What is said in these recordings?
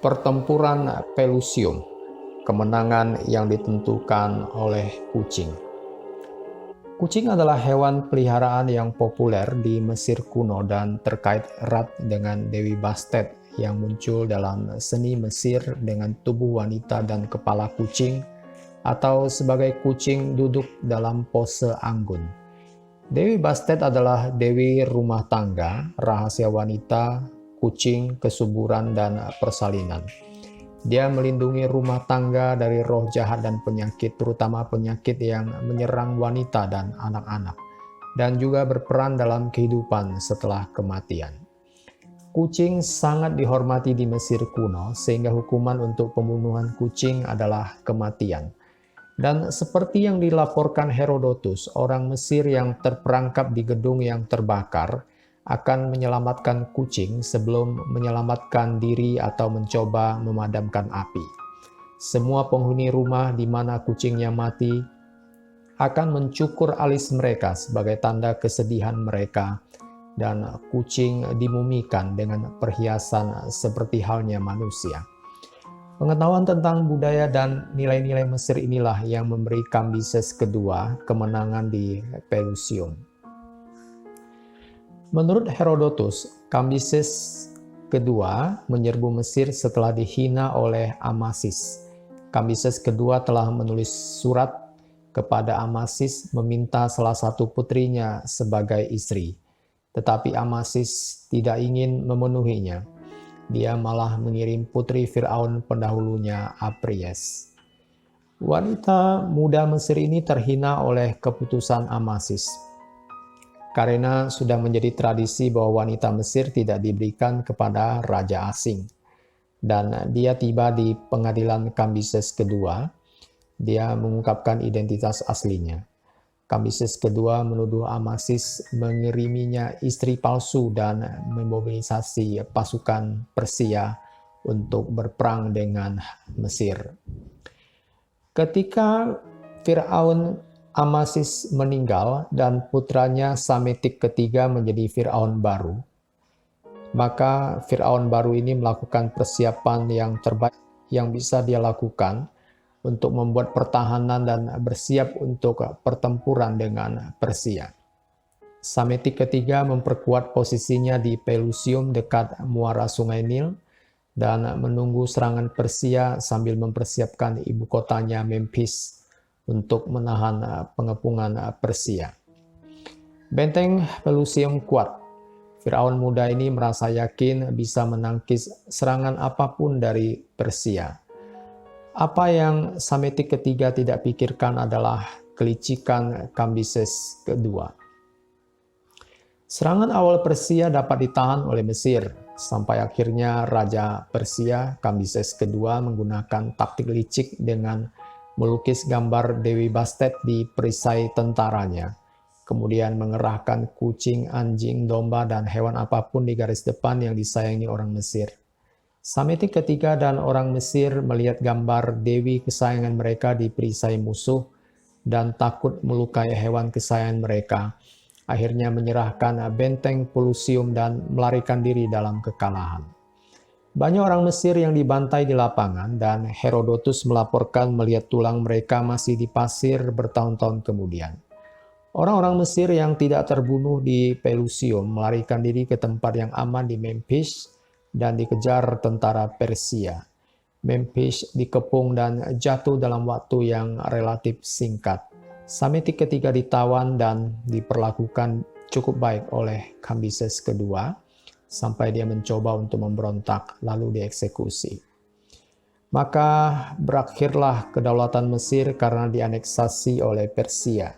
Pertempuran Pelusium, kemenangan yang ditentukan oleh kucing. Kucing adalah hewan peliharaan yang populer di Mesir kuno dan terkait erat dengan Dewi Bastet yang muncul dalam seni Mesir dengan tubuh wanita dan kepala kucing, atau sebagai kucing duduk dalam pose anggun. Dewi Bastet adalah dewi rumah tangga, rahasia wanita, kucing, kesuburan, dan persalinan. Dia melindungi rumah tangga dari roh jahat dan penyakit, terutama penyakit yang menyerang wanita dan anak-anak, dan juga berperan dalam kehidupan setelah kematian. Kucing sangat dihormati di Mesir kuno, sehingga hukuman untuk pembunuhan kucing adalah kematian. Dan seperti yang dilaporkan Herodotus, orang Mesir yang terperangkap di gedung yang terbakar akan menyelamatkan kucing sebelum menyelamatkan diri atau mencoba memadamkan api. Semua penghuni rumah di mana kucingnya mati akan mencukur alis mereka sebagai tanda kesedihan mereka, dan kucing dimumikan dengan perhiasan seperti halnya manusia. Pengetahuan tentang budaya dan nilai-nilai Mesir inilah yang memberi Kambises kedua kemenangan di Pelusium. Menurut Herodotus, Kambises kedua menyerbu Mesir setelah dihina oleh Amasis. Kambises kedua telah menulis surat kepada Amasis meminta salah satu putrinya sebagai istri. Tetapi Amasis tidak ingin memenuhinya. Dia malah mengirim putri Firaun pendahulunya, Apries. Wanita muda Mesir ini terhina oleh keputusan Amasis, karena sudah menjadi tradisi bahwa wanita Mesir tidak diberikan kepada raja asing. Dan dia tiba di pengadilan Kambises kedua. Dia mengungkapkan identitas aslinya. Kambises kedua menuduh Amasis mengiriminya istri palsu dan memobilisasi pasukan Persia untuk berperang dengan Mesir. Ketika Firaun Amasis meninggal dan putranya Sametik ketiga menjadi Firaun baru, maka Firaun baru ini melakukan persiapan yang terbaik yang bisa dia lakukan untuk membuat pertahanan dan bersiap untuk pertempuran dengan Persia. Sametik ketiga memperkuat posisinya di Pelusium dekat muara Sungai Nil dan menunggu serangan Persia sambil mempersiapkan ibu kotanya Memphis untuk menahan pengepungan Persia. Benteng Pelusium kuat. Firaun muda ini merasa yakin bisa menangkis serangan apapun dari Persia. Apa yang Sametik ketiga tidak pikirkan adalah kelicikan Kambises kedua. Serangan awal Persia dapat ditahan oleh Mesir, sampai akhirnya Raja Persia Kambises kedua menggunakan taktik licik dengan melukis gambar Dewi Bastet di perisai tentaranya, kemudian mengerahkan kucing, anjing, domba, dan hewan apapun di garis depan yang disayangi orang Mesir. Sametik ketiga dan orang Mesir melihat gambar Dewi kesayangan mereka di perisai musuh dan takut melukai hewan kesayangan mereka. Akhirnya menyerahkan benteng Pelusium dan melarikan diri dalam kekalahan. Banyak orang Mesir yang dibantai di lapangan dan Herodotus melaporkan melihat tulang mereka masih di pasir bertahun-tahun kemudian. Orang-orang Mesir yang tidak terbunuh di Pelusium melarikan diri ke tempat yang aman di Memphis dan dikejar tentara Persia. Memphis dikepung dan jatuh dalam waktu yang relatif singkat. Sametik ketiga ditawan dan diperlakukan cukup baik oleh Kambises kedua sampai dia mencoba untuk memberontak lalu dieksekusi. Maka berakhirlah kedaulatan Mesir karena dianeksasi oleh Persia.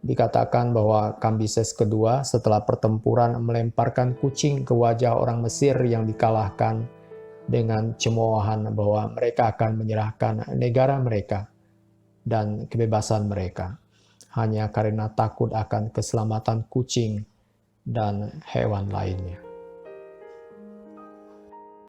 Dikatakan bahwa Kambises kedua setelah pertempuran melemparkan kucing ke wajah orang Mesir yang dikalahkan dengan cemoohan bahwa mereka akan menyerahkan negara mereka dan kebebasan mereka hanya karena takut akan keselamatan kucing dan hewan lainnya.